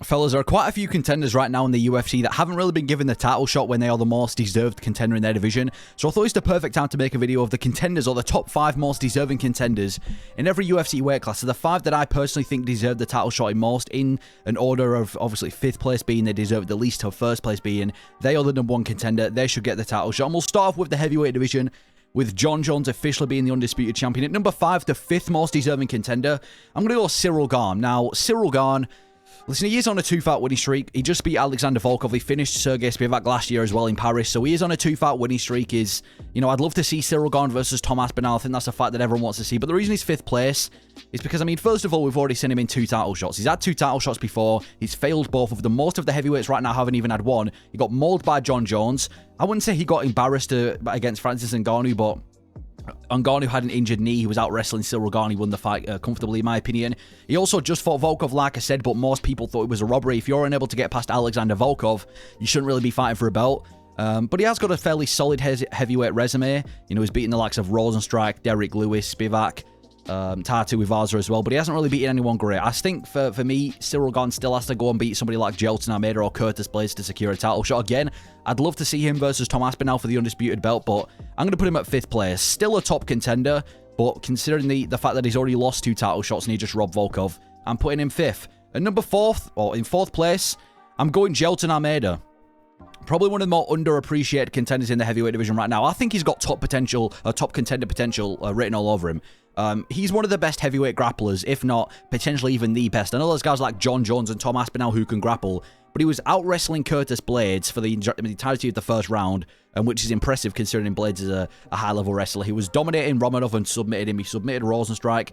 Fellas, there are quite a few contenders right now in the UFC that haven't really been given the title shot when they are the most deserved contender in their division. So I thought it's the perfect time to make a video of the contenders, or the top 5 most deserving contenders in every UFC weight class. So the 5 that I personally think deserve the title shot in most, in an order of obviously 5th place being they deserve the least, to 1st place being they are the #1 contender. They should get the title shot. And we'll start off with the heavyweight division, with Jon Jones officially being the undisputed champion. At number 5, the 5th most deserving contender, I'm going to go Ciryl Gane. Now, Ciryl Gane, listen, he is on a 2-fight winning streak. He just beat Alexander Volkov. He finished Sergey Spivak last year as well in Paris. So he is on a 2-fight winning streak. I'd love to see Ciryl Gane versus Tom Aspinall. I think that's a fight that everyone wants to see. But the reason he's 5th place is because, first of all, we've already seen him in 2 title shots. He's had 2 title shots before. He's failed both of them. Most of the heavyweights right now haven't even had one. He got mauled by Jon Jones. I wouldn't say he got embarrassed against Francis Ngannou, but Ngannou had an injured knee. He was out wrestling Ciryl Gane. He won the fight comfortably, in my opinion. He also just fought Volkov, like I said, but most people thought it was a robbery. If you're unable to get past Alexander Volkov, you shouldn't really be fighting for a belt. But he has got a fairly solid heavyweight resume. He's beaten the likes of Rosenstrike, Derek Lewis, Spivak, Tatu Ivaza as well, but he hasn't really beaten anyone great. I think for me, Ciryl Gane still has to go and beat somebody like Jailton Almeida or Curtis Blades to secure a title shot. Again, I'd love to see him versus Tom Aspinall for the undisputed belt, but I'm going to put him at 5th place. Still a top contender, but considering the fact that he's already lost 2 title shots and he just robbed Volkov, I'm putting him 5th. At number 4th, or in 4th place, I'm going Jailton Almeida. Probably one of the more underappreciated contenders in the heavyweight division right now. I think he's got top contender potential written all over him. He's one of the best heavyweight grapplers, if not potentially even the best. I know there's guys like Jon Jones and Tom Aspinall who can grapple, but he was out wrestling Curtis Blades for the entirety of the first round, which is impressive considering Blades is a high-level wrestler. He was dominating Romanov and submitted him. He submitted Rosenstrike.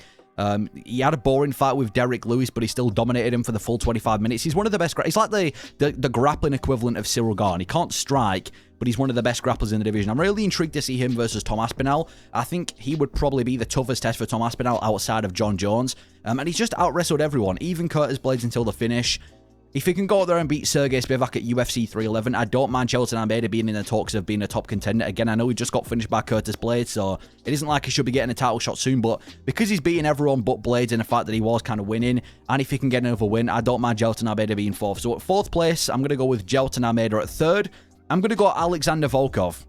He had a boring fight with Derek Lewis, but he still dominated him for the full 25 minutes. He's one of the best. He's like the grappling equivalent of Ciryl Gane. He can't strike, but he's one of the best grapplers in the division. I'm really intrigued to see him versus Tom Aspinall. I think he would probably be the toughest test for Tom Aspinall outside of Jon Jones. And he's just out-wrestled everyone, even Curtis Blades until the finish. If he can go out there and beat Sergey Spivak at UFC 311, I don't mind Jailton Almeida being in the talks of being a top contender. Again, I know he just got finished by Curtis Blades, so it isn't like he should be getting a title shot soon, but because he's beating everyone but Blades in a fight that he was kind of winning, and if he can get another win, I don't mind Jailton Almeida being 4th. So at 4th place, I'm going to go with Jailton Almeida. At 3rd, I'm going to go Alexander Volkov.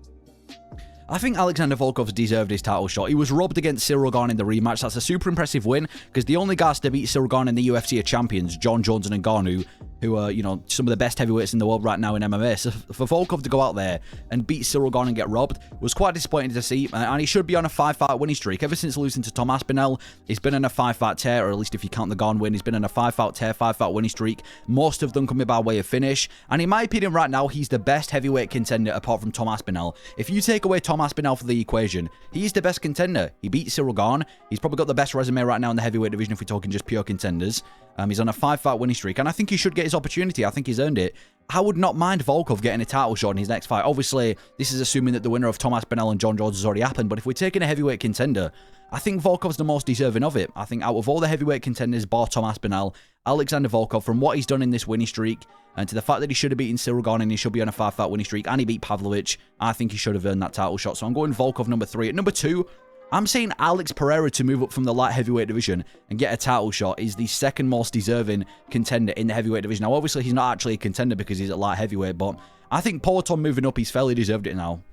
I think Alexander Volkov's deserved his title shot. He was robbed against Ciryl Gane in the rematch. That's a super impressive win, because the only guys to beat Ciryl Gane in the UFC are champions, Jon Jones and Ngannou, who are, some of the best heavyweights in the world right now in MMA. So for Volkov to go out there and beat Ciryl Gane and get robbed was quite disappointing to see, and he should be on a 5-fight winning streak. Ever since losing to Tom Aspinall, he's been on a 5-fight tear, or at least if you count the Gane win, he's been on a 5-fight tear, 5-fight winning streak, most of them coming by way of finish. And in my opinion right now, he's the best heavyweight contender apart from Tom Aspinall. If you take away Tom Aspinall for the equation, he's the best contender. He beat Ciryl Gane. He's probably got the best resume right now in the heavyweight division if we're talking just pure contenders. He's on a 5-fight winning streak, and I think he should get his opportunity. I think he's earned it. I would not mind Volkov getting a title shot in his next fight. Obviously, this is assuming that the winner of Tom Aspinall and Jon Jones has already happened, but if we're taking a heavyweight contender, I think Volkov's the most deserving of it. I think out of all the heavyweight contenders, bar Tom Aspinall, Alexander Volkov, from what he's done in this winning streak, and to the fact that he should have beaten Ciryl Gane and he should be on a 5-fight winning streak, and he beat Pavlovich, I think he should have earned that title shot. So I'm going Volkov number 3. At number 2, I'm saying Alex Pereira to move up from the light heavyweight division and get a title shot is the 2nd most deserving contender in the heavyweight division. Now, obviously, he's not actually a contender because he's at light heavyweight, but I think Poatan moving up, he's fairly deserved it now.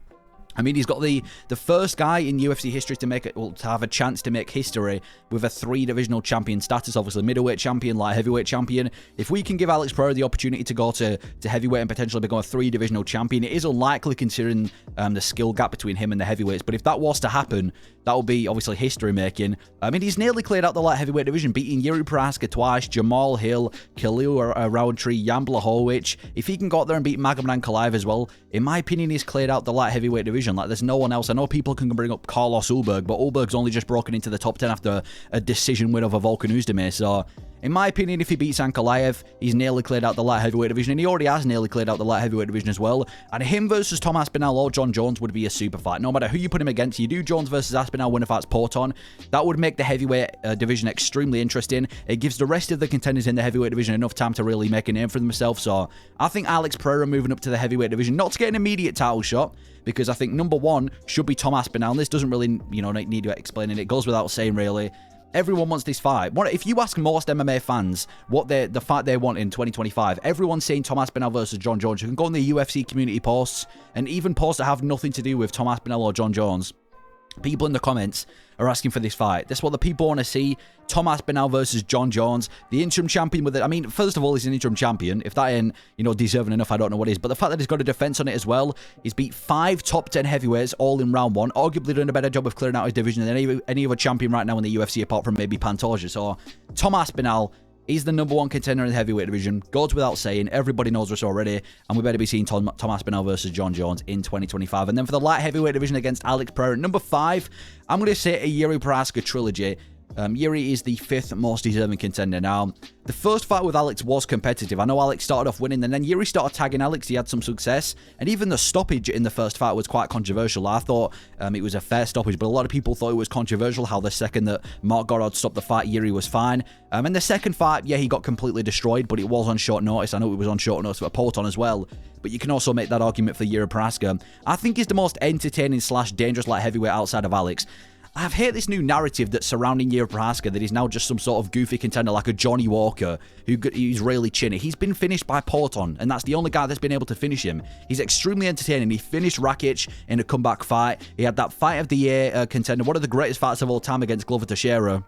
He's got the first guy in UFC history to to have a chance to make history with a 3-divisional champion status. Obviously, middleweight champion, light heavyweight champion. If we can give Alex Pereira the opportunity to go to heavyweight and potentially become a 3-divisional champion, it is unlikely considering the skill gap between him and the heavyweights. But if that was to happen, that would be obviously history making. He's nearly cleared out the light heavyweight division, beating Yuri Prohaska twice, Jamal Hill, Khalil Roundtree, Jan Blachowicz. If he can go out there and beat Magomed Ankalaev as well, in my opinion, he's cleared out the light heavyweight division. Like, there's no one else. I know people can bring up Carlos Ulberg, but Ulberg's only just broken into the top 10 after a decision win over Volkan Oezdemir. So, in my opinion, if he beats Ankalaev, he's nearly cleared out the light heavyweight division, and he already has nearly cleared out the light heavyweight division as well. And him versus Tom Aspinall or Jon Jones would be a super fight. No matter who you put him against, you do Jones versus Aspinall, winner fights Poatan. That would make the heavyweight division extremely interesting. It gives the rest of the contenders in the heavyweight division enough time to really make a name for themselves. So I think Alex Pereira moving up to the heavyweight division, not to get an immediate title shot, because I think number 1 should be Tom Aspinall. And this doesn't really, need explaining. It goes without saying, really. Everyone wants this fight. If you ask most MMA fans what the fight they want in 2025, everyone's saying Tom Aspinall versus John Jones. You can go on the UFC community posts and even posts that have nothing to do with Tom Aspinall or John Jones. People in the comments are asking for this fight. That's what the people want to see. Tom Aspinall versus John Jones, the interim champion with it. I mean, first of all, he's an interim champion. If that ain't, deserving enough, I don't know what is. But the fact that he's got a defense on it as well, he's beat 5 top 10 heavyweights all in round 1. Arguably doing a better job of clearing out his division than any other champion right now in the UFC, apart from maybe Pantoja. So, Tom Aspinall, he's the #1 contender in the heavyweight division. Goes without saying. Everybody knows this already. And we better be seeing Tom Aspinall versus John Jones in 2025. And then for the light heavyweight division against Alex Pereira, number 5, I'm going to say a Yuri Prochazka trilogy. Yuri is the 5th most deserving contender. Now, the first fight with Alex was competitive. I know Alex started off winning, and then Yuri started tagging Alex. He had some success, and even the stoppage in the first fight was quite controversial. I thought it was a fair stoppage, but a lot of people thought it was controversial how the second that Mark Goddard stopped the fight, Yuri was fine. And the second fight, yeah, he got completely destroyed, but it was on short notice. I know it was on short notice for Poton as well, but you can also make that argument for Yuri Prochazka. I think he's the most entertaining / dangerous light heavyweight outside of Alex. I've heard this new narrative that's surrounding Yuri Prochazka that he's now just some sort of goofy contender like a Johnny Walker who's really chinny. He's been finished by Poton, and that's the only guy that's been able to finish him. He's extremely entertaining. He finished Rakic in a comeback fight. He had that fight of the year contender, one of the greatest fights of all time against Glover Teixeira.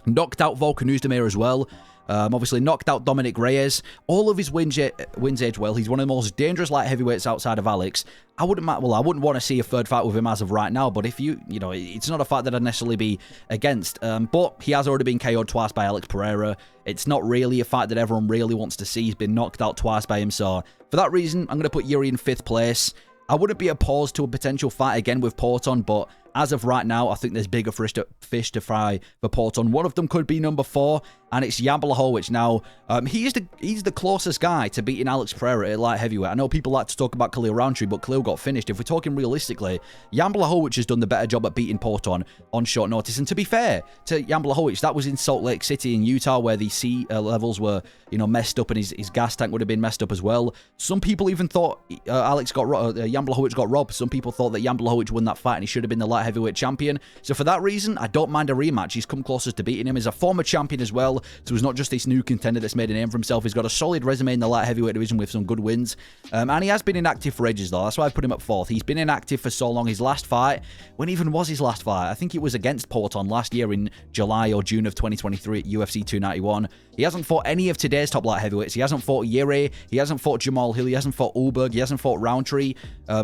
Knocked out Volkan Oezdemir as well. Obviously knocked out Dominic Reyes. All of his wins age well. He's one of the most dangerous light heavyweights outside of Alex. I wouldn't want to see a third fight with him as of right now, but if it's not a fight that I'd necessarily be against. But he has already been KO'd twice by Alex Pereira. It's not really a fight that everyone really wants to see. He's been knocked out twice by him, so for that reason, I'm going to put Yuri in 5th place. I wouldn't be opposed to a potential fight again with Poton, but as of right now, I think there's bigger fish to fry for Poton. One of them could be number 4, and it's Jan Blachowicz. Now, he's the closest guy to beating Alex Pereira at light heavyweight. I know people like to talk about Khalil Roundtree, but Khalil got finished. If we're talking realistically, Jan Blachowicz has done the better job at beating Poton on short notice. And to be fair to Jan Blachowicz, that was in Salt Lake City in Utah, where the sea levels were, messed up, and his gas tank would have been messed up as well. Some people even thought Jan Blachowicz got robbed. Some people thought that Jan Blachowicz won that fight, and he should have been the light heavyweight champion. So for that reason, I don't mind a rematch. He's come closest to beating him. He's a former champion as well, so he's not just this new contender that's made a name for himself. He's got a solid resume in the light heavyweight division with some good wins. And he has been inactive for ages, though. That's why I put him at 4th. He's been inactive for so long. His last fight, when even was his last fight? I think it was against Poton last year in July or June of 2023 at UFC 291. He hasn't fought any of today's top light heavyweights. He hasn't fought Yuri. He hasn't fought Jamal Hill. He hasn't fought Ulberg. He hasn't fought Roundtree.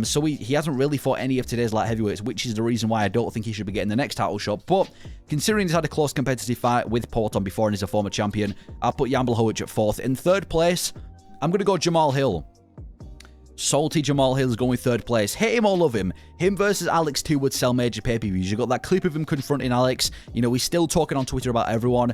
So he hasn't really fought any of today's light heavyweights, which is the reason why I don't think he should be getting the next title shot. But considering he's had a close competitive fight with Poton before and he's a former champion, I'll put Jan Blachowicz at 4th. In 3rd place, I'm going to go Jamal Hill. Salty Jamal Hill is going 3rd place. Hate him or love him. Him versus Alex 2 would sell major pay-per-views. You got that clip of him confronting Alex. He's still talking on Twitter about everyone.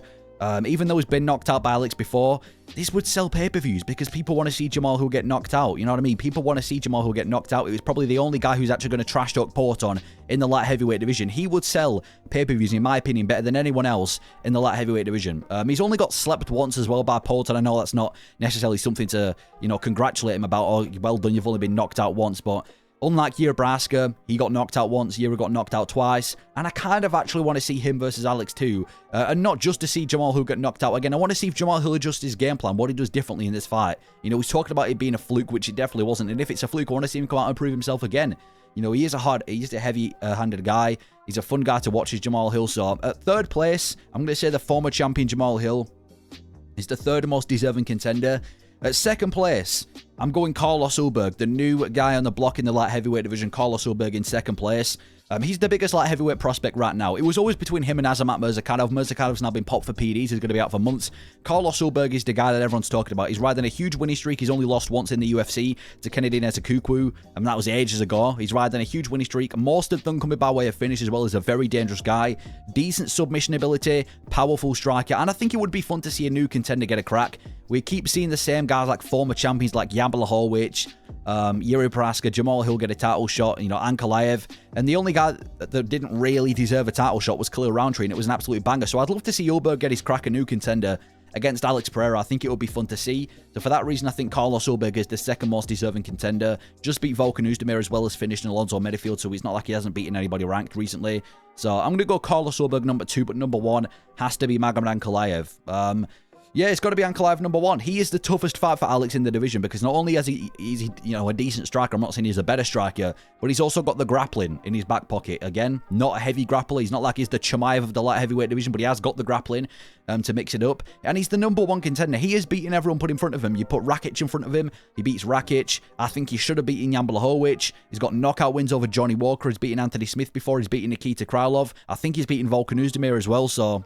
Even though he's been knocked out by Alex before, this would sell pay-per-views because people want to see Jamal Hill get knocked out. You know what I mean? People want to see Jamal Hill get knocked out. It was probably the only guy who's actually going to trash talk Poton in the light heavyweight division. He would sell pay-per-views, in my opinion, better than anyone else in the light heavyweight division. He's only got slept once as well by Poton. I know that's not necessarily something to, congratulate him about. Oh, well done, you've only been knocked out once, but unlike Yuri Prochazka, he got knocked out once, Yuri got knocked out twice, and I kind of actually want to see him versus Alex too, and not just to see Jamal Hill get knocked out again. I want to see if Jamal Hill adjusts his game plan, what he does differently in this fight. He's talking about it being a fluke, which it definitely wasn't, and if it's a fluke, I want to see him come out and prove himself again. He's a heavy-handed guy. He's a fun guy to watch, is Jamal Hill. So at 3rd place, I'm going to say the former champion Jamal Hill is the 3rd most deserving contender. At 2nd place, I'm going Carlos Ulberg, the new guy on the block in the light heavyweight division. Carlos Ulberg in 2nd place. He's the biggest light heavyweight prospect right now. It was always between him and Azamat Murzakanov. Murzakanov now been popped for PDs. He's going to be out for months. Carlos Ulberg is the guy that everyone's talking about. He's riding a huge winning streak. He's only lost once in the UFC to Kennedy Nzechukwu, and that was ages ago. He's riding a huge winning streak. Most of them coming by way of finish as well. As a very dangerous guy. Decent submission ability, powerful striker, and I think it would be fun to see a new contender get a crack. We keep seeing the same guys like former champions like Jan Blachowicz, Yuri Prochazka, Jamal Hill get a title shot, Ankalaev, and the only guy that didn't really deserve a title shot was Khalil Roundtree, and it was an absolute banger. So I'd love to see Ulberg get his crack, a new contender. against Alex Pereira. I think it would be fun to see. So for that reason, I think Carlos Ulberg is the second most deserving contender. Just beat Volkan Oezdemir as well as finishing Alonzo Menifield, so it's not like he hasn't beaten anybody ranked recently. So I'm going to go Carlos Ulberg number 2, but number 1 has to be Magomed Ankalaev. Yeah, it's got to be Ankalaev number 1. He is the toughest fight for Alex in the division because not only is he you know, a decent striker, I'm not saying he's a better striker, but he's also got the grappling in his back pocket. Again, not a heavy grappler. He's not like he's the Chimaev of the light heavyweight division, but he has got the grappling to mix it up. And he's the number 1 contender. He has beaten everyone put in front of him. You put Rakic in front of him, he beats Rakic. I think he should have beaten Jan Blachowicz. He's got knockout wins over Johnny Walker. He's beaten Anthony Smith before. He's beaten Nikita Krylov. I think he's beaten Volkan Oezdemir as well, so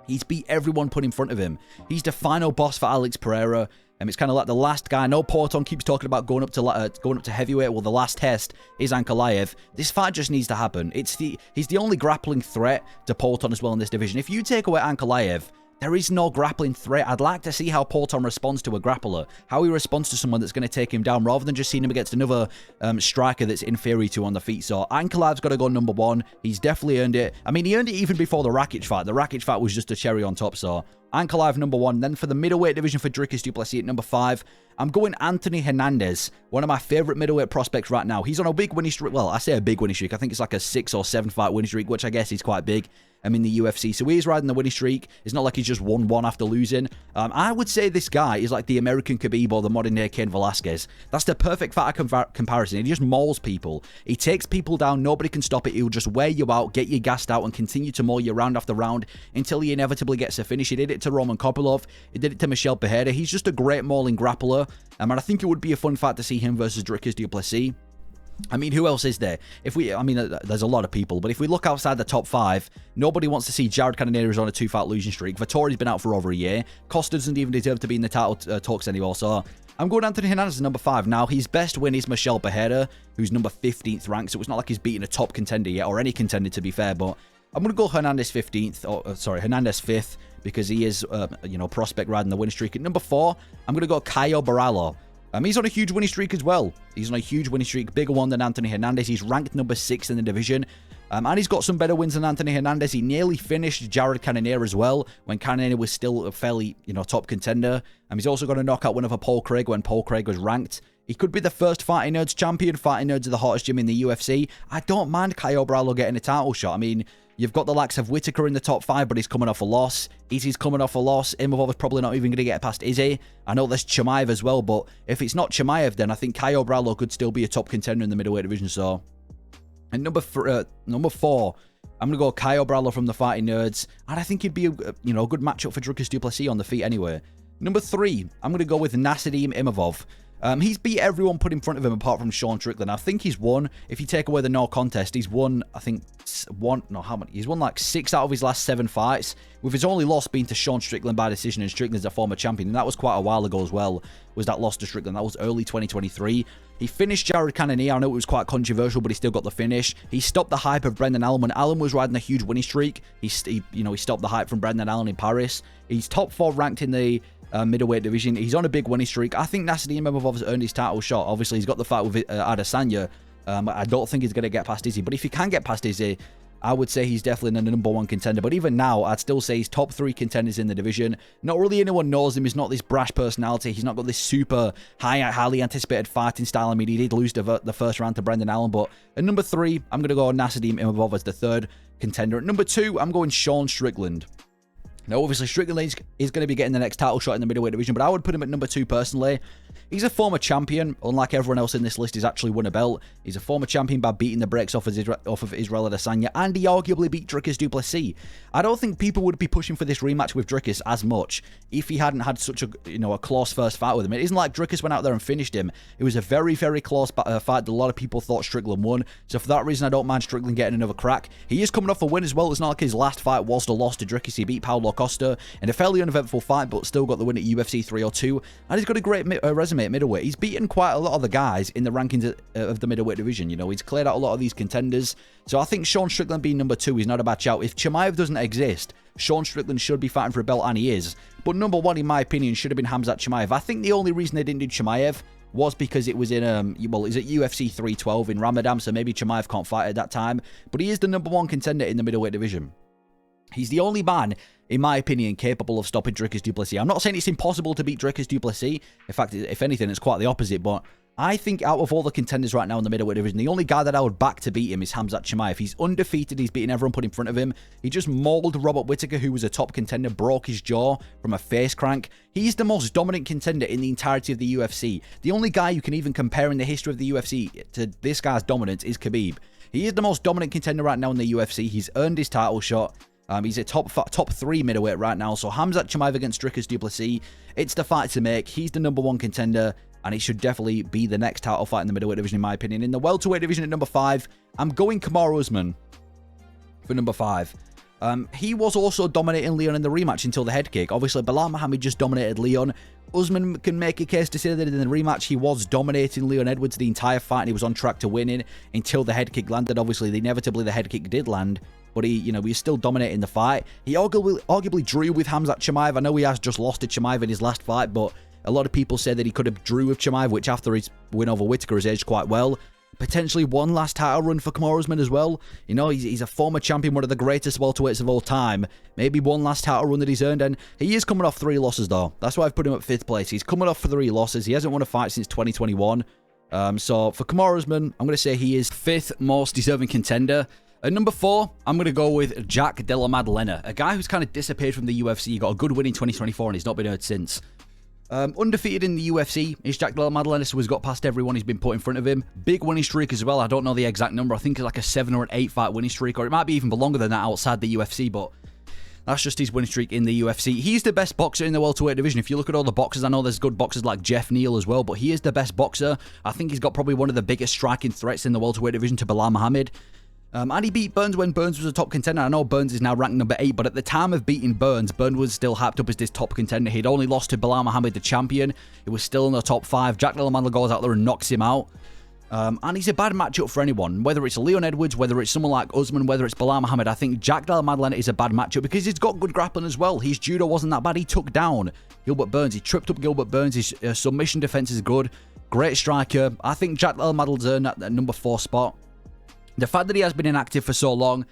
he's beat everyone put in front of him. He's the final boss for Alex Pereira. It's kind of like the last guy. I know Porton keeps talking about going up to heavyweight. Well, the last test is Ankalaev. This fight just needs to happen. He's the only grappling threat to Porton as well in this division. If you take away Ankalaev, there is no grappling threat. I'd like to see how Porton responds to a grappler, how he responds to someone that's going to take him down, rather than just seeing him against another striker that's inferior to on the feet. So Ankalaev's got to go number 1. He's definitely earned it. I mean, he earned it even before the Rakic fight. The Rakic fight was just a cherry on top, so Ankalaev number 1. Then for the middleweight division for Dricus du Plessis at number 5, I'm going Anthony Hernandez, one of my favorite middleweight prospects right now. He's on a big winning streak. Well, I say a big winning streak. I think it's like a 6 or 7 fight winning streak, which I guess is quite big in the UFC. So he's riding the winning streak. It's not like he's just won one after losing. I would say this guy is like the American Khabib or the modern day Cain Velasquez. That's the perfect fighter comparison. He just mauls people. He takes people down. Nobody can stop it. He'll just wear you out, get you gassed out, and continue to maul you round after round until he inevitably gets a finish. He did it to Roman Kopylov. He did it to Michel Pereira. He's just a great mauling grappler. And I think it would be a fun fight to see him versus Dricus du Plessis. I mean, who else is there? I mean, there's a lot of people, but if we look outside the top 5, nobody wants to see Jared Cannonier on a 2-fight losing streak. Vettori's been out for over a year. Costa doesn't even deserve to be in the title talks anymore, so I'm going Anthony Hernandez at number 5. Now, his best win is Michel Pereira, who's number 15th ranked, so it's not like he's beaten a top contender yet, or any contender to be fair, but I'm going to go Hernandez 5th, because he is, prospect riding the winning streak. At number 4, I'm going to go Caio Borralho. He's on a huge winning streak as well. He's on a huge winning streak, bigger one than Anthony Hernandez. He's ranked number 6 in the division. And he's got some better wins than Anthony Hernandez. He nearly finished Jared Cannonier as well, when Cannonier was still a fairly, top contender. He's also got a knockout win over Paul Craig when Paul Craig was ranked. He could be the first Fighting Nerds champion. Fighting Nerds are the hottest gym in the UFC. I don't mind Caio Borralho getting a title shot. I mean, you've got the likes of Whittaker in the top 5, but he's coming off a loss. Izzy's coming off a loss. Imavov is probably not even going to get past Izzy. I know there's Chimaev as well, but if it's not Chimaev, then I think Caio Borralho could still be a top contender in the middleweight division. So, and number 4, I'm going to go Caio Borralho from the Fighting Nerds, and I think he'd be a good matchup for Dricus du Plessis on the feet anyway. Number 3, I'm going to go with Nasidim Imavov. He's beat everyone put in front of him apart from Sean Strickland. I think he's won, if you take away the no contest, he's won, I think, he's won like 6 out of his last 7 fights, with his only loss being to Sean Strickland by decision, and Strickland's a former champion, and that was quite a while ago as well, was that loss to Strickland. That was early 2023. He finished Jared Cannonier. I know it was quite controversial, but he still got the finish. He stopped the hype of Brendan Allen when Allen was riding a huge winning streak. He stopped the hype from Brendan Allen in Paris. He's top 4 ranked in the middleweight division. He's on a big winning streak. I think Nasidim Imavov has earned his title shot. Obviously, he's got the fight with Adesanya. I don't think he's going to get past Izzy, but if he can get past Izzy, I would say he's definitely the number 1 contender. But even now, I'd still say he's top 3 contenders in the division. Not really anyone knows him. He's not this brash personality. He's not got this super highly anticipated fighting style. I mean, he did lose the first round to Brendan Allen. But at number 3, I'm going to go Nasidim Imavov as the 3rd contender. At number 2, I'm going Sean Strickland. Now, obviously, Strickland is going to be getting the next title shot in the middleweight division, but I would put him at number 2 personally. He's a former champion. Unlike everyone else in this list, he's actually won a belt. He's a former champion by beating the brakes off of Israel Adesanya, and he arguably beat Dricus du Plessis. I don't think people would be pushing for this rematch with Dricus as much if he hadn't had such a close first fight with him. It isn't like Dricus went out there and finished him. It was a very, very close fight that a lot of people thought Strickland won. So for that reason, I don't mind Strickland getting another crack. He is coming off a win as well. It's not like his last fight was the loss to Dricus. He beat Paulo Costa in a fairly uneventful fight, but still got the win at UFC 302. And he's got a great resume at middleweight. He's beaten quite a lot of the guys in the rankings of the middleweight division. He's cleared out a lot of these contenders. So I think Sean Strickland being number 2 is not a bad shout. If Chimaev doesn't exist, Sean Strickland should be fighting for a belt, and he is. But number 1, in my opinion, should have been Khamzat Chimaev. I think the only reason they didn't do Chimaev was because it was in, it's at UFC 312 in Ramadan, so maybe Chimaev can't fight at that time. But he is the number 1 contender in the middleweight division. He's the only man, in my opinion, capable of stopping Dricus du Plessis. I'm not saying it's impossible to beat Dricus du Plessis. In fact, if anything, it's quite the opposite. But I think out of all the contenders right now in the middleweight division, the only guy that I would back to beat him is Khamzat Chimaev. He's undefeated. He's beaten everyone put in front of him. He just mauled Robert Whittaker, who was a top contender, broke his jaw from a face crank. He's the most dominant contender in the entirety of the UFC. The only guy you can even compare in the history of the UFC to this guy's dominance is Khabib. He is the most dominant contender right now in the UFC. He's earned his title shot. He's a top 3 middleweight right now. So Khamzat Chimaev against Dricus du Plessis, it's the fight to make. He's the #1 contender, and it should definitely be the next title fight in the middleweight division, in my opinion. In the welterweight division at number 5, I'm going Kamaru Usman for number 5. He was also dominating Leon in the rematch until the head kick. Obviously, Belal Muhammad just dominated Leon. Usman can make a case to say that in the rematch, he was dominating Leon Edwards the entire fight, and he was on track to winning until the head kick landed. Obviously, inevitably, the head kick did land, but he was still dominating the fight. He arguably drew with Khamzat Chimaev. I know he has just lost to Chimaev in his last fight, but a lot of people say that he could have drew with Chimaev, which after his win over Whittaker has aged quite well. Potentially one last title run for Kamaru Usman as well. You know, he's a former champion, one of the greatest welterweights of all time. Maybe one last title run that he's earned, and he is coming off 3 losses though. That's why I've put him at 5th place. He's coming off 3 losses. He hasn't won a fight since 2021. So for Kamaru Usman, I'm going to say he is 5th most deserving contender. At number 4, I'm going to go with Jack Della Maddalena, a guy who's kind of disappeared from the UFC. He got a good win in 2024 and he's not been heard since. Undefeated in the UFC is Jack Della Maddalena, so he's got past everyone he's been put in front of him. Big winning streak as well. I don't know the exact number. I think it's like a 7 or an 8 fight winning streak, or it might be even longer than that outside the UFC, but that's just his winning streak in the UFC. He's the best boxer in the welterweight division. If you look at all the boxers, I know there's good boxers like Jeff Neal as well, but he is the best boxer. I think he's got probably one of the biggest striking threats in the welterweight division to Belal Muhammad. And he beat Burns when Burns was a top contender. I know Burns is now ranked number 8, but at the time of beating Burns was still hyped up as this top contender. He'd only lost to Belal Muhammad, the champion. He was still in the top 5. Jack Della Maddalena goes out there and knocks him out. And he's a bad matchup for anyone. Whether it's Leon Edwards, whether it's someone like Usman, whether it's Belal Muhammad, I think Jack Della Maddalena is a bad matchup because he's got good grappling as well. His judo wasn't that bad. He took down Gilbert Burns. He tripped up Gilbert Burns. His submission defense is good. Great striker. I think Jack Della Maddalena's earned that number 4 spot. The fact that he has been inactive for so long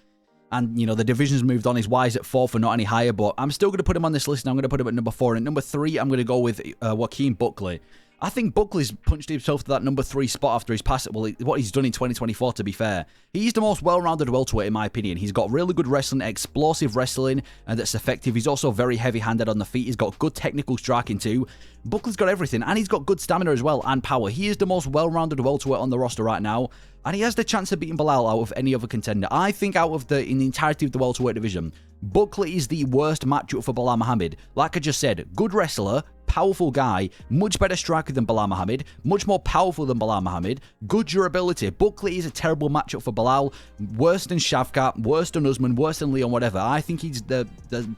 and, you know, the division's moved on is why he's at 4th and not any higher, but I'm still going to put him on this list and I'm going to put him at number 4. And at number 3, I'm going to go with Joaquin Buckley. I think Buckley's punched himself to that number 3 spot after his pass. Well, what he's done in 2024, to be fair. He's the most well-rounded welterweight, in my opinion. He's got really good wrestling, explosive wrestling, and that's effective. He's also very heavy-handed on the feet. He's got good technical striking too. Buckley's got everything, and he's got good stamina as well, and power. He is the most well-rounded welterweight on the roster right now, and he has the chance of beating Belal out of any other contender. I think in the entirety of the welterweight division, Buckley is the worst matchup for Belal Muhammad. Like I just said, good wrestler, powerful guy, much better striker than Belal Muhammad, much more powerful than Belal Muhammad, good durability. Buckley is a terrible matchup for Belal, worse than Shavkat, worse than Usman, worse than Leon, whatever. I think he's the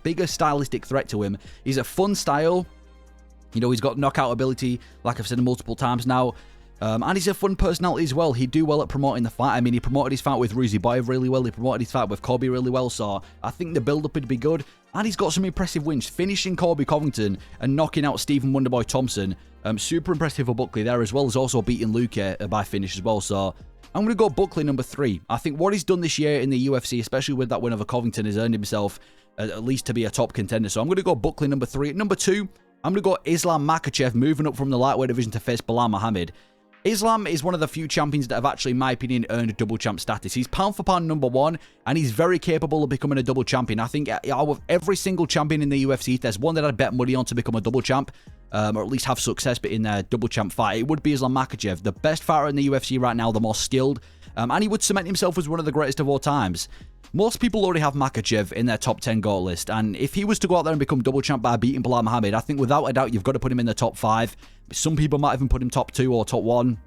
biggest stylistic threat to him. He's a fun style. You know, he's got knockout ability, like I've said multiple times now. And he's a fun personality as well. He'd do well at promoting the fight. I mean, he promoted his fight with Ruzi Boyev really well. He promoted his fight with Kobe really well. So I think the build-up would be good. And he's got some impressive wins, finishing Kobe Covington and knocking out Stephen Wonderboy Thompson. Super impressive for Buckley there, as well as also beating Luque by finish as well. So I'm going to go Buckley number 3. I think what he's done this year in the UFC, especially with that win over Covington, has earned himself at least to be a top contender. So I'm going to go Buckley number 3. At number 2, I'm going to go Islam Makhachev, moving up from the lightweight division to face Belal Muhammad. Islam is one of the few champions that have actually, in my opinion, earned a double champ status. He's pound for pound number 1, and he's very capable of becoming a double champion. I think out of every single champion in the UFC, if there's one that I'd bet money on to become a double champ, or at least have success in their double champ fight, it would be Islam Makhachev, the best fighter in the UFC right now, the most skilled, and he would cement himself as one of the greatest of all times. Most people already have Makhachev in their top 10 GOAT list, and if he was to go out there and become double champ by beating Belal Muhammad, I think without a doubt you've got to put him in the top 5. Some people might even put him top 2 or top 1.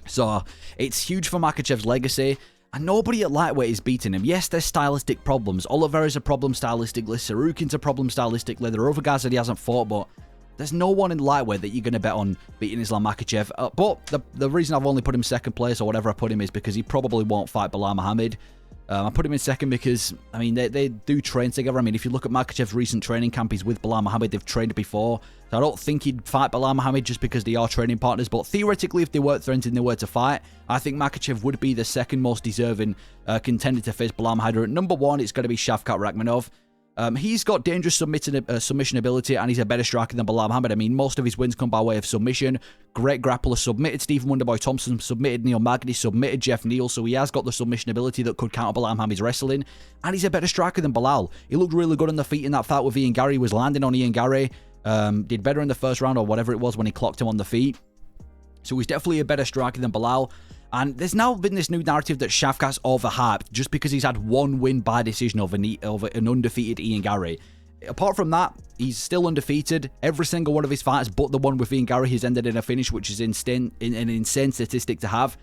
So it's huge for Makhachev's legacy, and nobody at lightweight is beating him. Yes, there's stylistic problems. Oliveira's a problem stylistically, Sarukin's a problem stylistically, there are other guys that he hasn't fought, but there's no one in lightweight that you're going to bet on beating Islam Makhachev. But the reason I've only put him second place, or whatever I put him, is because he probably won't fight Belal Muhammad. I put him in second because, I mean, they do train together. I mean, if you look at Makhachev's recent training camp, he's with Belal Muhammad. They've trained before. So So I don't think he'd fight Belal Muhammad just because they are training partners. But theoretically, if they weren't threatened and they were to fight, I think Makhachev would be the second most deserving contender to face Belal Muhammad. At number 1, it's going to be Shavkat Rakhmonov. He's got dangerous submission ability, and he's a better striker than Belal Muhammad. I mean, most of his wins come by way of submission. Great grappler, submitted Stephen Wonderboy Thompson, submitted Neil Magny, submitted Jeff Neal, so he has got the submission ability that could counter Belal Muhammad's wrestling, and he's a better striker than Belal. He looked really good on the feet in that fight with Ian Gary. He was landing on Ian Gary, did better in the first round or whatever it was when he clocked him on the feet. So he's definitely a better striker than Belal. And there's now been this new narrative that Shavkat's overhyped just because he's had one win by decision over an undefeated Ian Gary. Apart from that, he's still undefeated. Every single one of his fights, but the one with Ian Gary, he's ended in a finish, which is an insane statistic to have.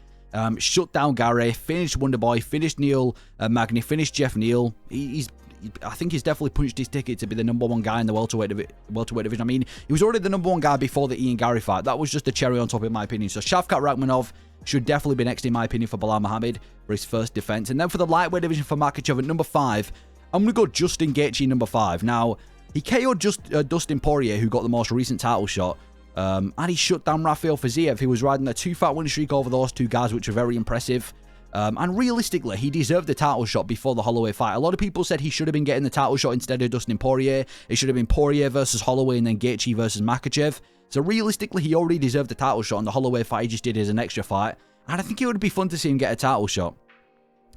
Shut down Gary, finished Wonderboy, finished Neil Magny, finished Jeff Neal. I think he's definitely punched his ticket to be the number 1 guy in the welterweight division. I mean, he was already the number 1 guy before the Ian Gary fight. That was just a cherry on top, in my opinion. So Shavkat Rakhmonov should definitely be next, in my opinion, for Belal Muhammad for his first defense. And then for the lightweight division for Makhachev at number 5, I'm going to go Justin Gaethje number 5. Now, he KO'd Dustin Poirier, who got the most recent title shot. And he shut down Rafael Fiziev, who was riding a 2-fight winning streak over those 2 guys, which are very impressive. And realistically, he deserved the title shot before the Holloway fight. A lot of people said he should have been getting the title shot instead of Dustin Poirier. It should have been Poirier versus Holloway and then Gaethje versus Makhachev. So realistically, he already deserved the title shot, and the Holloway fight he just did as an extra fight. And I think it would be fun to see him get a title shot.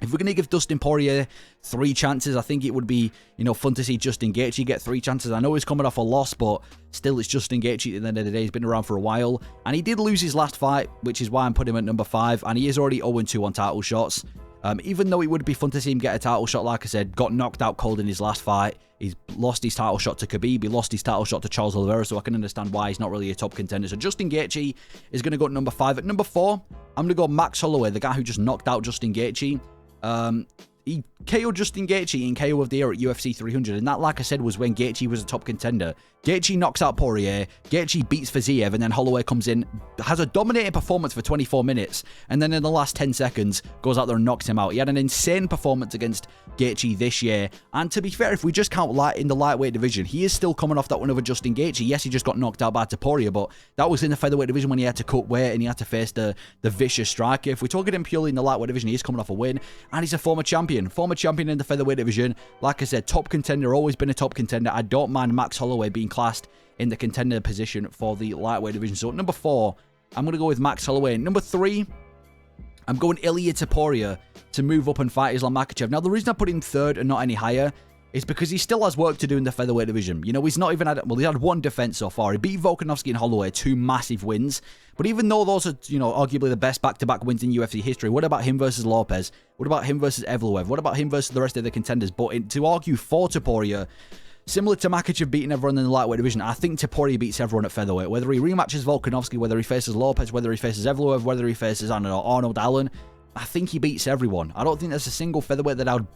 If we're going to give Dustin Poirier 3 chances, I think it would be, fun to see Justin Gaethje get 3 chances. I know he's coming off a loss, but still, it's Justin Gaethje at the end of the day. He's been around for a while, and he did lose his last fight, which is why I'm putting him at number 5, and he is already 0-2 on title shots. Even though it would be fun to see him get a title shot, like I said, got knocked out cold in his last fight. He's lost his title shot to Khabib. He lost his title shot to Charles Oliveira, so I can understand why he's not really a top contender. So Justin Gaethje is going to go at number 5. At number 4, I'm going to go Max Holloway, the guy who just knocked out Justin Gaethje. He KO'd Justin Gaethje in KO of the year at UFC 300, and that, like I said, was when Gaethje was a top contender. Gaethje knocks out Poirier, Gaethje beats Fiziev, and then Holloway comes in, has a dominating performance for 24 minutes, and then in the last 10 seconds, goes out there and knocks him out. He had an insane performance against Gaethje this year, and to be fair, if we just count in the lightweight division, he is still coming off that win over Justin Gaethje. Yes, he just got knocked out by Poirier, but that was in the featherweight division when he had to cut weight, and he had to face the vicious striker. If we're talking him purely in the lightweight division, he is coming off a win, and he's a former champion in the featherweight division. Like I said, top contender, always been a top contender. I don't mind Max Holloway being classed in the contender position for the lightweight division. So at number 4, I'm going to go with Max Holloway. Number 3, I'm going Ilia Topuria to move up and fight Islam Makhachev. Now, the reason I put him 3rd and not any higher is because he still has work to do in the featherweight division. He's not even had, he's had 1 defense so far. He beat Volkanovski and Holloway, 2 massive wins. But even though those are, arguably the best back-to-back wins in UFC history, what about him versus Lopez? What about him versus Evloev? What about him versus the rest of the contenders? But to argue for Topuria, similar to Makhachev beating everyone in the lightweight division, I think Topuria beats everyone at featherweight. Whether he rematches Volkanovski, whether he faces Lopez, whether he faces Evloev, whether he faces, Arnold Allen, I think he beats everyone. I don't think there's a single featherweight that I would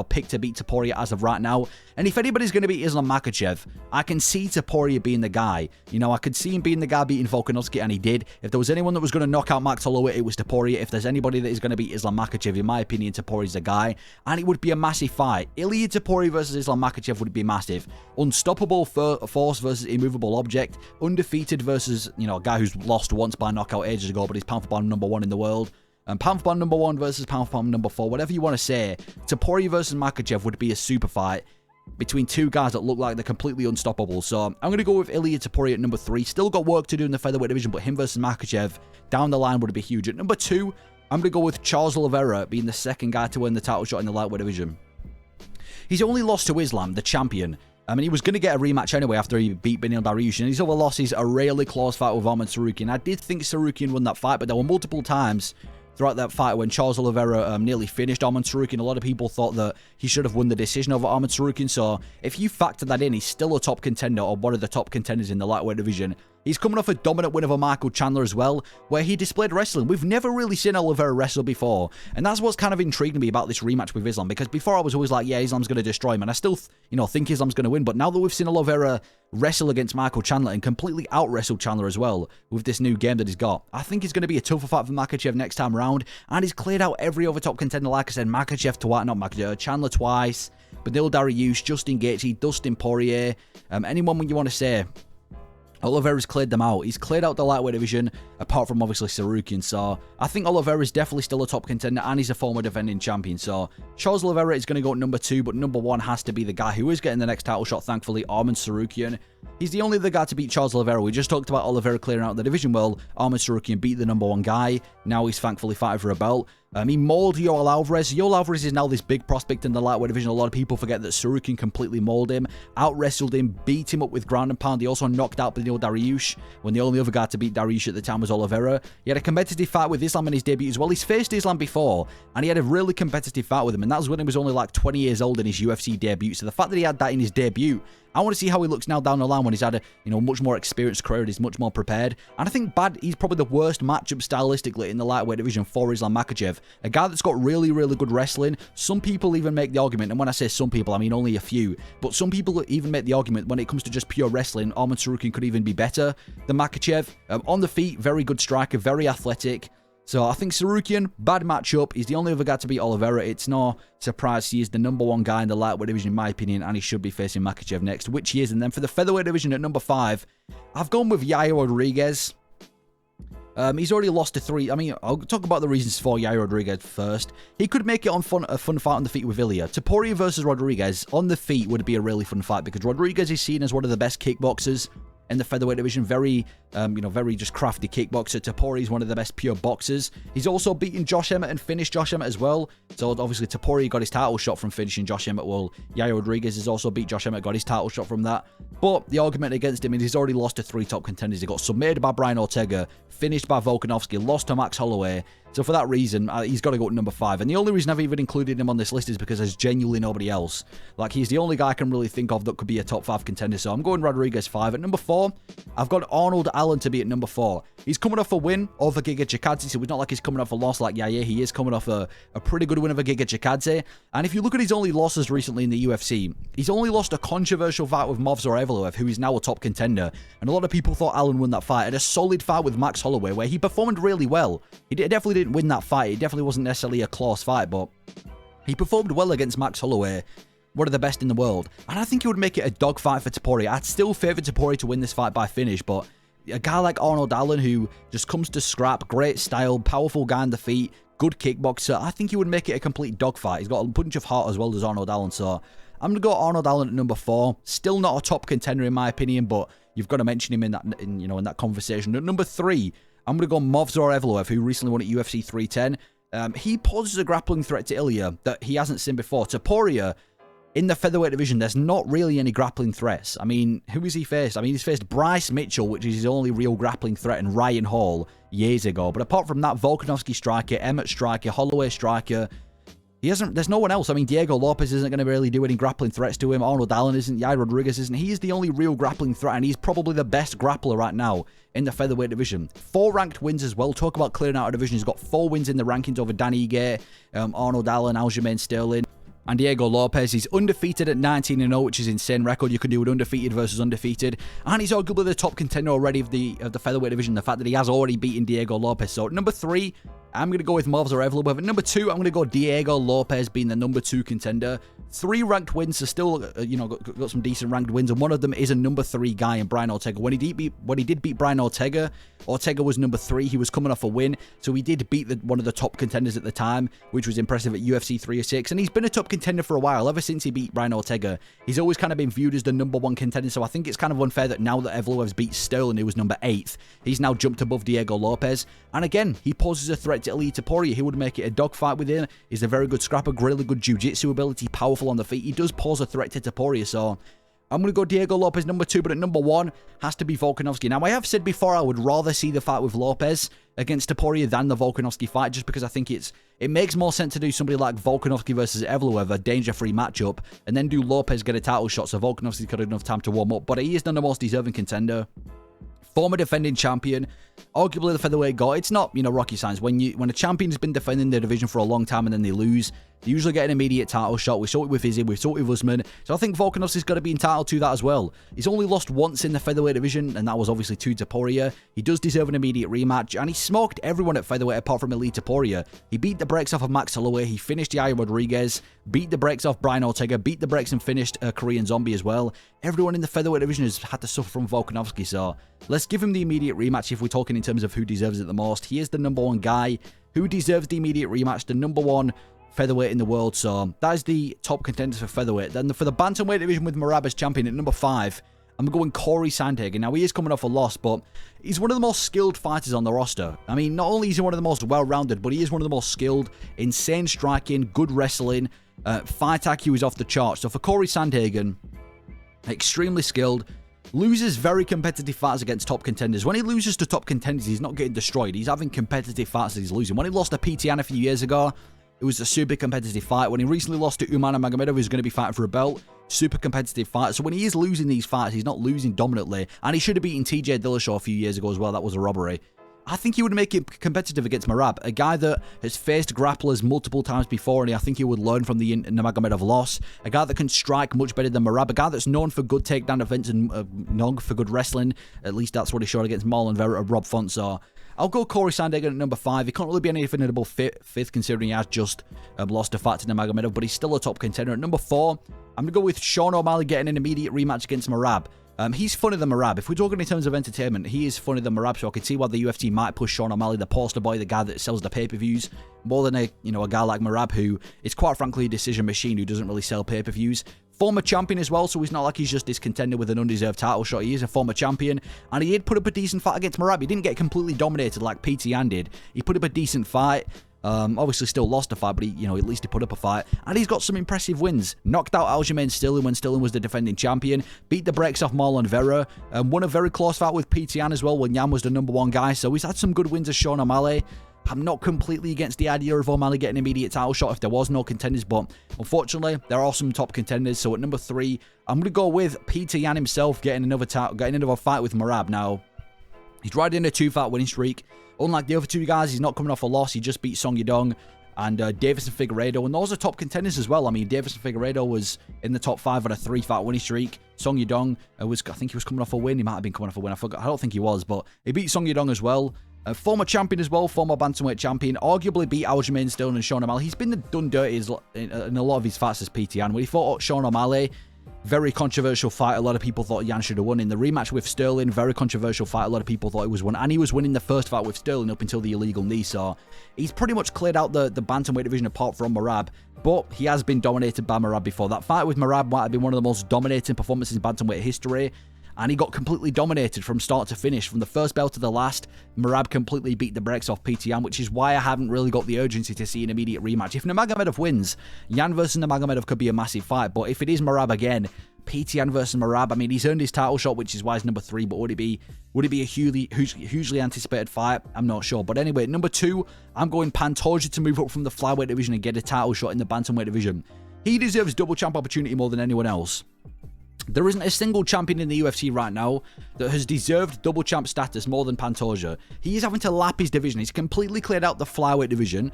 pick to beat Topuria as of right now. And if anybody's going to beat Islam Makhachev, I can see Topuria being the guy. I could see him being the guy beating Volkanovski, and he did. If there was anyone that was going to knock out Max Holloway, it was Topuria. If there's anybody that is going to beat Islam Makhachev, in my opinion, Topuria's the guy. And it would be a massive fight. Ilia Topuria versus Islam Makhachev would be massive. Unstoppable force versus immovable object. Undefeated versus, a guy who's lost once by knockout ages ago, but he's pound for pound number 1 in the world. Pound for pound number 1 versus pound for pound number 4, whatever you want to say, Topuria versus Makhachev would be a super fight between 2 guys that look like they're completely unstoppable. So I'm going to go with Ilia Topuria at number 3. Still got work to do in the featherweight division, but him versus Makhachev down the line would be huge. At number 2, I'm going to go with Charles Oliveira being the second guy to win the title shot in the lightweight division. He's only lost to Islam, the champion. He was going to get a rematch anyway after he beat Beneil Dariush, and his other losses are a really close fight with Arman Tsarukyan. I did think Tsarukyan won that fight, but there were multiple times throughout that fight when Charles Oliveira nearly finished Arman Tsarukyan. A lot of people thought that he should have won the decision over Arman Tsarukyan. So if you factor that in, he's still a top contender, or one of the top contenders in the lightweight division. He's coming off a dominant win over Michael Chandler as well, where he displayed wrestling. We've never really seen Oliveira wrestle before, and that's what's kind of intriguing me about this rematch with Islam, because before I was always like, yeah, Islam's going to destroy him, and I still, think Islam's going to win, but now that we've seen Oliveira wrestle against Michael Chandler and completely out-wrestle Chandler as well with this new game that he's got, I think it's going to be a tougher fight for Makhachev next time around, and he's cleared out every other top contender. Like I said, Chandler twice, Beneil Dariush, Justin Gaethje, Dustin Poirier, anyone you want to say. Oliveira's cleared them out. He's cleared out the lightweight division, apart from obviously Sarukian. So I think Oliveira is definitely still a top contender, and he's a former defending champion. So Charles Oliveira is going to go at number 2, but number 1 has to be the guy who is getting the next title shot, thankfully, Arman Sarukian. He's the only other guy to beat Charles Oliveira. We just talked about Oliveira clearing out the division. Well, Arman Sarukian beat the number 1 guy. Now he's thankfully fighting for a belt. He mauled Yoel Alvarez. Yoel Alvarez is now this big prospect in the lightweight division. A lot of people forget that Sarukian completely mauled him, out-wrestled him, beat him up with ground and pound. He also knocked out Beneil Dariush when the only other guy to beat Dariush at the time was Oliveira. He had a competitive fight with Islam in his debut as well. He's faced Islam before, and he had a really competitive fight with him, and that was when he was only like 20 years old in his UFC debut. So the fact that he had that in his debut, I want to see how he looks now down the line when he's had a, much more experienced career and he's much more prepared. And I think he's probably the worst matchup stylistically in the lightweight division for Islam Makhachev. A guy that's got really, really good wrestling. Some people even make the argument, and when I say some people, I mean only a few, but some people even make the argument when it comes to just pure wrestling, Arman Sarukian could even be better than Makhachev. On the feet, very good striker, very athletic. So I think Sarukian, bad matchup. He's the only other guy to beat Oliveira. It's no surprise he is the number 1 guy in the lightweight division, in my opinion, and he should be facing Makhachev next, which he is. And then for the featherweight division at number 5, I've gone with Yair Rodriguez. He's already lost to 3. I mean, I'll talk about the reasons for Yair Rodriguez first. He could make it a fun fight on the feet with Ilya. Topuria versus Rodriguez on the feet would be a really fun fight because Rodriguez is seen as one of the best kickboxers in the featherweight division. Very, very just crafty kickboxer. Topuria is one of the best pure boxers. He's also beaten Josh Emmett and finished Josh Emmett as well. So obviously Topuria got his title shot from finishing Josh Emmett. Well, Yair Rodriguez has also beat Josh Emmett, got his title shot from that. But the argument against him is he's already lost to 3 top contenders. He got submitted by Brian Ortega, finished by Volkanovski, lost to Max Holloway. So for that reason, he's got to go to number 5. And the only reason I've even included him on this list is because there's genuinely nobody else. Like, he's the only guy I can really think of that could be a top 5 contender. So I'm going Rodriguez 5. At number 4, I've got Arnold Allen to be at number 4. He's coming off a win over Giga Chikadze, so it's not like he's coming off a loss like Yair. He is coming off a pretty good win over Giga Chikadze. And if you look at his only losses recently in the UFC, he's only lost a controversial fight with Movsar Evloev, who is now a top contender. And a lot of people thought Allen won that fight. And a solid fight with Max Holloway, where he performed really well. He definitely didn't win that fight. It definitely wasn't necessarily a close fight, but he performed well against Max Holloway, one of the best in the world. And I think he would make it a dogfight for Topuria. I'd still favour Topuria to win this fight by finish, but a guy like Arnold Allen, who just comes to scrap, great style, powerful guy on the feet, good kickboxer, I think he would make it a complete dogfight. He's got a bunch of heart as well as Arnold Allen, so I'm going to go Arnold Allen at number 4. Still not a top contender in my opinion, but you've got to mention him in that conversation. At number 3, I'm going to go Movsar Evloev, who recently won at UFC 310. He poses a grappling threat to Ilya that he hasn't seen before. Topuria, in the featherweight division, there's not really any grappling threats. I mean, who has he faced? I mean, he's faced Bryce Mitchell, which is his only real grappling threat, and Ryan Hall years ago. But apart from that, Volkanovski striker, Emmett striker, Holloway striker, there's no one else. I mean, Diego Lopez isn't going to really do any grappling threats to him. Arnold Allen isn't. Yair Rodriguez isn't. He is the only real grappling threat, and he's probably the best grappler right now in the featherweight division. 4 ranked wins as well. Talk about clearing out a division. He's got 4 wins in the rankings over Dan Ige, Arnold Allen, Aljamain Sterling, and Diego Lopez. He's undefeated at 19-0, which is an insane record. You can do an undefeated versus undefeated. And he's arguably the top contender already of the featherweight division. The fact that he has already beaten Diego Lopez. So at number 3, I'm going to go with Movsar Evloev. At number 2, I'm going to go Diego Lopez being the number 2 contender. 3 ranked wins, so still, got some decent ranked wins. And one of them is a number 3 guy in Brian Ortega. When he did beat Brian Ortega, Ortega was number 3. He was coming off a win. So he did beat one of the top contenders at the time, which was impressive at UFC 306. And he's been a top contender for a while. Ever since he beat Brian Ortega, he's always kind of been viewed as the number 1 contender. So I think it's kind of unfair that now that Evloev's beat Sterling, who was number 8, he's now jumped above Diego Lopez. And again, he poses a threat to Ilia Topuria. He would make it a dogfight with him. He's a very good scrapper, really good jiu-jitsu ability, powerful on the feet. He does pose a threat to Topuria, so I'm going to go Diego Lopez number 2, but at number 1 has to be Volkanovski. Now, I have said before I would rather see the fight with Lopez against Topuria than the Volkanovski fight, just because I think it makes more sense to do somebody like Volkanovski versus Evloev, a danger-free matchup, and then do Lopez get a title shot so Volkanovski's got enough time to warm up. But he is the most deserving contender. Former defending champion, Arguably the featherweight goat. It's not, rocket science. When a champion has been defending their division for a long time and then they lose, they usually get an immediate title shot. We saw it with Izzy, we saw it with Usman. So I think Volkanovski's got to be entitled to that as well. He's only lost once in the featherweight division, and that was obviously to Topuria. He does deserve an immediate rematch, and he smoked everyone at featherweight apart from Elite Topuria. He beat the brakes off of Max Holloway. He finished Yair Rodriguez, beat the brakes off Brian Ortega, beat the brakes and finished Korean Zombie as well. Everyone in the featherweight division has had to suffer from Volkanovski, so let's give him the immediate rematch if we're talking in terms of who deserves it the most. He is the #1 guy who deserves the immediate rematch, the #1 featherweight in the world. So that is the top contenders for featherweight. Then for the bantamweight division with Merab as champion at number 5, I'm going Corey Sandhagen. Now, he is coming off a loss, but he's one of the most skilled fighters on the roster. I mean, not only is he one of the most well-rounded, but he is one of the most skilled, insane striking, good wrestling, fight IQ is off the charts. So for Corey Sandhagen, extremely skilled, loses very competitive fights against top contenders. When he loses to top contenders, he's not getting destroyed. He's having competitive fights that he's losing. When he lost to PTN a few years ago, it was a super competitive fight. When he recently lost to Umar Nurmagomedov, who's going to be fighting for a belt, super competitive fight. So when he is losing these fights, he's not losing dominantly. And he should have beaten TJ Dillashaw a few years ago as well. That was a robbery. I think he would make it competitive against Merab, a guy that has faced grapplers multiple times before, and I think he would learn from the Nurmagomedov loss. A guy that can strike much better than Merab, a guy that's known for good takedown defense and known for good wrestling. At least that's what he showed against Marlon Vera and Rob Font. So I'll go Corey Sandhagen at number 5. He can't really be anything above 5th, considering he has just lost a fight to Nurmagomedov, but he's still a top contender. At number 4, I'm going to go with Sean O'Malley getting an immediate rematch against Merab. He's funnier than Merab. If we're talking in terms of entertainment, he is funnier than Merab, so I can see why the UFC might push Sean O'Malley, the poster boy, the guy that sells the pay-per-views, more than a guy like Merab, who is quite frankly a decision machine who doesn't really sell pay-per-views. Former champion as well, so he's not like he's just this contender with an undeserved title shot. He is a former champion, and he did put up a decent fight against Merab. He didn't get completely dominated like PTN did. He put up a decent fight. Obviously still lost a fight, but he, at least he put up a fight. And he's got some impressive wins. Knocked out Aljamain Sterling when Sterling was the defending champion. Beat the brakes off Marlon Vera. Won a very close fight with PTN as well when Yan was the #1 guy. So he's had some good wins as Sean O'Malley. I'm not completely against the idea of O'Malley getting an immediate title shot if there was no contenders, but unfortunately, there are some top contenders. So at number 3, I'm going to go with Peter Yan himself getting another fight with Merab. Now, he's riding a 2-fight winning streak. Unlike the other 2 guys, he's not coming off a loss. He just beat Song Yadong and Davison Figueiredo, and those are top contenders as well. I mean, Davison Figueiredo was in the top 5 on a 3-fight winning streak. Song Yadong I think he was coming off a win. He might have been coming off a win. I forgot. I don't think he was, but he beat Song Yadong as well. Former champion as well, former bantamweight champion. Arguably beat Aljamain Sterling and Sean O'Malley. He's been done dirty in a lot of his fights as PTN. When he fought Sean O'Malley, very controversial fight. A lot of people thought Yan should have won. In the rematch with Sterling, very controversial fight. A lot of people thought he was won. And he was winning the first fight with Sterling up until the illegal knee. So he's pretty much cleared out the bantamweight division apart from Merab. But he has been dominated by Merab before. That fight with Merab might have been one of the most dominating performances in bantamweight history. And he got completely dominated from start to finish. From the first bell to the last, Merab completely beat the brakes off PTN, which is why I haven't really got the urgency to see an immediate rematch. If Nurmagomedov wins, Yan versus Nurmagomedov could be a massive fight. But if it is Merab again, PTN versus Merab, I mean, he's earned his title shot, which is why he's number 3. But would it be a hugely anticipated fight? I'm not sure. But anyway, number 2, I'm going Pantoja to move up from the flyweight division and get a title shot in the bantamweight division. He deserves double champ opportunity more than anyone else. There isn't a single champion in the UFC right now that has deserved double champ status more than Pantoja. He is having to lap his division. He's completely cleared out the flyweight division.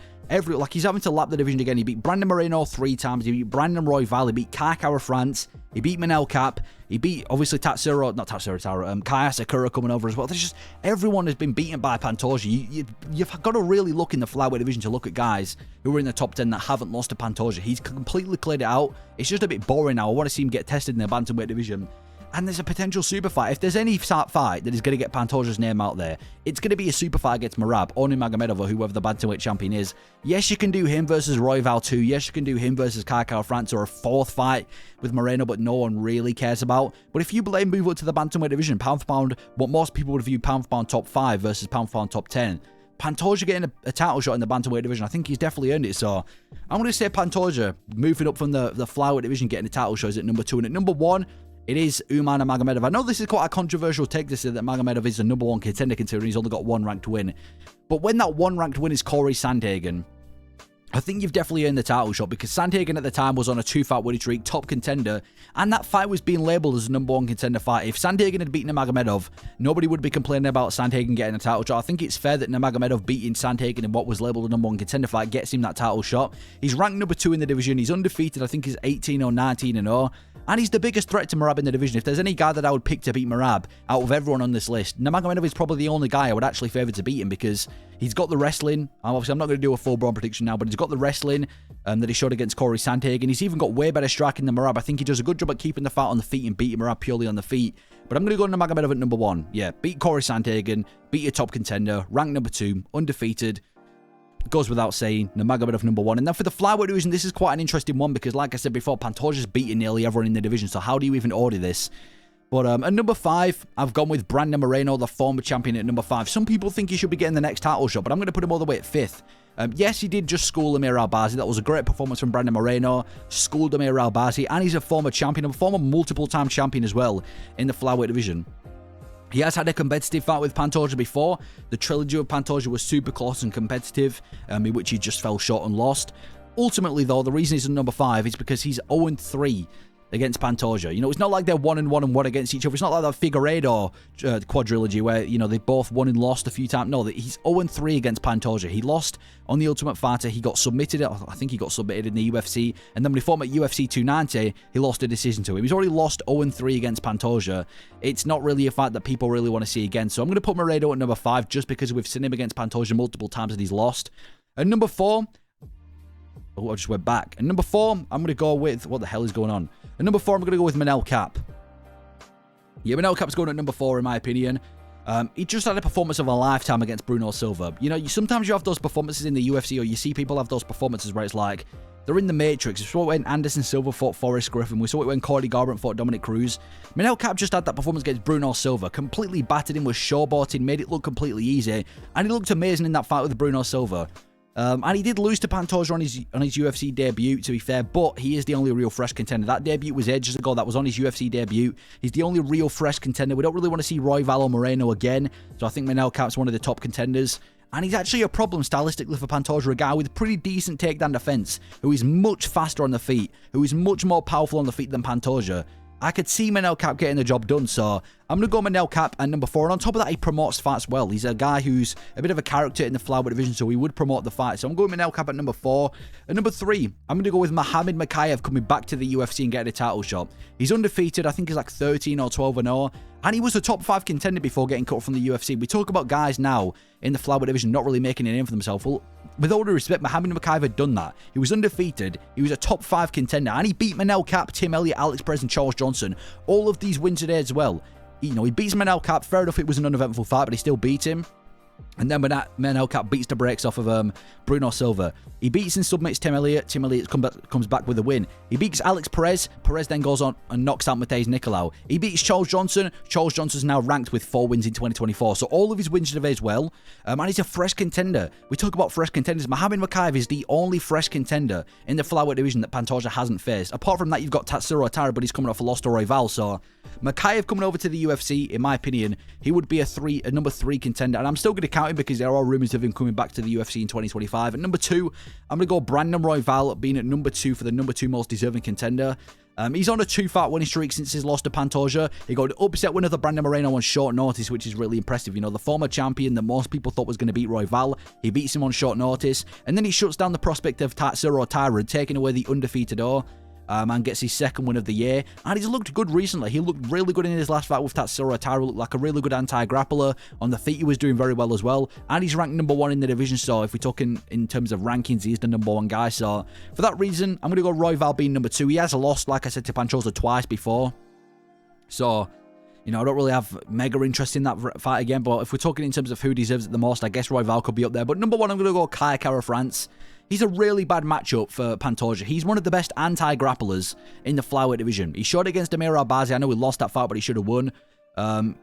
He's having to lap the division again. He beat Brandon Moreno 3 times. He beat Brandon Royval. He beat Kai Kara France. He beat Manel Cap. He beat, obviously, Kaya Sakura coming over as well. There's just, everyone has been beaten by Pantoja. You've got to really look in the flyweight division to look at guys who are in the top 10 that haven't lost to Pantoja. He's completely cleared it out. It's just a bit boring now. I want to see him get tested in the bantamweight division. And there's a potential super fight. If there's any fight that is going to get Pantoja's name out there, it's going to be a super fight against Merab or Nurmagomedov or whoever the bantamweight champion is. Yes, you can do him versus Royval 2. Yes, you can do him versus Kai Kara France or a 4th fight with Moreno, but no one really cares about. But if you move up to the bantamweight division, pound for pound, what most people would view pound for pound top 5 versus pound for pound top 10, Pantoja getting a title shot in the bantamweight division, I think he's definitely earned it. So I'm going to say Pantoja moving up from the flyweight division, getting a title shot is at number 2. And at number 1, it is Umar Nurmagomedov. I know this is quite a controversial take to say that Magomedov is the #1 contender considering he's only got 1 ranked win. But when that 1 ranked win is Corey Sandhagen, I think you've definitely earned the title shot because Sandhagen at the time was on a 2-fight winning streak, top contender, and that fight was being labelled as a #1 contender fight. If Sandhagen had beaten Nurmagomedov, nobody would be complaining about Sandhagen getting a title shot. I think it's fair that Nurmagomedov beating Sandhagen in what was labelled a #1 contender fight gets him that title shot. He's ranked #2 in the division. He's undefeated. I think he's 18 or 19-0. And he's the biggest threat to Merab in the division. If there's any guy that I would pick to beat Merab out of everyone on this list, Nurmagomedov is probably the only guy I would actually favour to beat him because he's got the wrestling. Obviously, I'm not going to do a full-blown prediction now, but he's got the wrestling that he showed against Corey Sandhagen. He's even got way better striking than Merab. I think he does a good job at keeping the fight on the feet and beating Merab purely on the feet. But I'm going to go Nurmagomedov at #1. Yeah, beat Corey Sandhagen, beat your top contender, ranked #2, undefeated. Goes without saying, Nurmagomedov #1. And then for the flyweight division, this is quite an interesting one because, like I said before, Pantoja's beaten nearly everyone in the division. So how do you even order this? But at #5, I've gone with Brandon Moreno, the former champion at #5. Some people think he should be getting the next title shot, but I'm going to put him all the way at 5th. Yes, he did just school Amir Albazi. That was a great performance from Brandon Moreno. Schooled Amir Albazi, and he's a former champion, a former multiple-time champion as well in the flyweight division. He has had a competitive fight with Pantoja before. The trilogy of Pantoja was super close and competitive, in which he just fell short and lost. Ultimately, though, the reason he's at #5 is because he's 0-3 against Pantoja. You know, it's not like they're 1-1 and 1 against each other. It's not like that Figueiredo quadrilogy where, you know, they both won and lost a few times. No, he's 0-3 against Pantoja. He lost on the Ultimate Fighter. He got submitted. I think he got submitted in the UFC. And then when he fought him at UFC 290, he lost a decision to him. He's already lost 0-3 against Pantoja. It's not really a fight that people really want to see again. So I'm going to put Moreno at #5 just because we've seen him against Pantoja multiple times and he's lost. At #4... Oh, I just went back. And #4, I'm going to go with... What the hell is going on? At #4, I'm going to go with Manel Kape. Yeah, Manel Kape's going at #4 in my opinion. He just had a performance of a lifetime against Bruno Silva. You know, sometimes you have those performances in the UFC, or you see people have those performances where it's like, they're in the Matrix. We saw it when Anderson Silva fought Forrest Griffin. We saw it when Cody Garbrandt fought Dominic Cruz. Manel Kape just had that performance against Bruno Silva. Completely battered him, was showboating, made it look completely easy. And he looked amazing in that fight with Bruno Silva. And he did lose to Pantoja on his UFC debut, to be fair, but he is the only real fresh contender. That debut was ages ago. That was on his UFC debut. He's the only real fresh contender. We don't really want to see Royval or Moreno again, so I think Manel Kape's one of the top contenders. And he's actually a problem stylistically for Pantoja, a guy with pretty decent takedown defense, who is much faster on the feet, who is much more powerful on the feet than Pantoja. I could see Manel Kape getting the job done, so I'm going to go Manel Kape at #4. And on top of that, he promotes fights well. He's a guy who's a bit of a character in the flyweight division, so he would promote the fight. So I'm going Manel Kape at #4. At #3, I'm going to go with Muhammad Mokaev coming back to the UFC and getting a title shot. He's undefeated. I think he's like 13 or 12-0. And he was a top 5 contender before getting cut from the UFC. We talk about guys now in the flyweight division not really making a name for themselves. Well, with all due respect, Muhammad Mokaev had done that. He was undefeated. He was a top 5 contender. And he beat Manel Kape, Tim Elliott, Alex Perez, and Charles Johnson. All of these wins today as well. You know, he beats Manel Kape. Fair enough, it was an uneventful fight, but he still beat him. And then when Manel Kape beats the brakes off of Bruno Silva, he beats and submits Tim Elliott. Tim Elliott comes back with a win. He beats Alex Perez. Perez then goes on and knocks out Mateusz Nicolau. He beats Charles Johnson. Charles Johnson's now ranked with 4 wins in 2024. So all of his wins today as well. And he's a fresh contender. We talk about fresh contenders. Muhammad Mokaev is the only fresh contender in the flyweight division that Pantoja hasn't faced. Apart from that, you've got Tatsuro Atara, but he's coming off a loss to Royval. So Mokaev coming over to the UFC, in my opinion, he would be a #3 contender. And I'm still going to count him because there are rumours of him coming back to the UFC in 2025. At #2, I'm going to go Brandon Royval being at #2 for the #2 most deserving contender. He's on a 2-fight winning streak since his loss to Pantoja. He got an upset win of the Brandon Moreno on short notice, which is really impressive. You know, the former champion that most people thought was going to beat Royval, he beats him on short notice. And then he shuts down the prospect of Tatsuro Atara, taking away the undefeated O. And gets his 2nd win of the year. And he's looked good recently. He looked really good in his last fight with Tatsuro Atara. Looked like a really good anti-grappler. On the feet, he was doing very well as well. And he's ranked #1 in the division. So if we're talking in terms of rankings, he's the #1 guy. So for that reason, I'm going to go Royval being #2. He has lost, like I said, to Pantoja twice before. So, you know, I don't really have mega interest in that fight again. But if we're talking in terms of who deserves it the most, I guess Royval could be up there. But #1, I'm going to go Kai Kara-France. He's a really bad matchup for Pantoja. He's one of the best anti-grapplers in the flyweight division. He showed against Amir Albazi. I know he lost that fight, but he should have won. I'm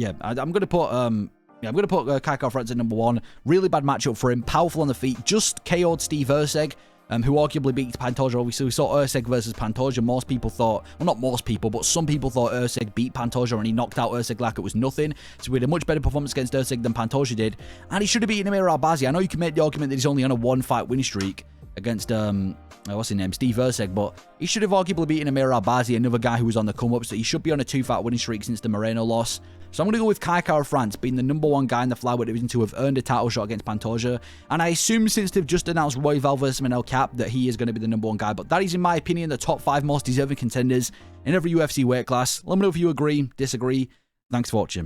going to put Kai Kara-France at #1. Really bad matchup for him. Powerful on the feet. Just KO'd Steve Erceg. who arguably beat Pantoja. Obviously, we saw Usyk versus Pantoja. Most people thought, well, not most people, but some people thought Usyk beat Pantoja and he knocked out Usyk like it was nothing. So we had a much better performance against Usyk than Pantoja did. And he should have beaten Amir Albazi. I know you can make the argument that he's only on a 1-fight win streak against, what's his name, Steve Usyk, but he should have arguably beaten Amir Albazi, another guy who was on the come-up, so he should be on a 2-fight winning streak since the Moreno loss. So I'm going to go with Kai Kara-France being the #1 guy in the flyweight division to have earned a title shot against Pantoja. And I assume since they've just announced Royval versus Manel Cap that he is going to be the #1 guy. But that is, in my opinion, the top 5 most deserving contenders in every UFC weight class. Let me know if you agree, disagree. Thanks for watching.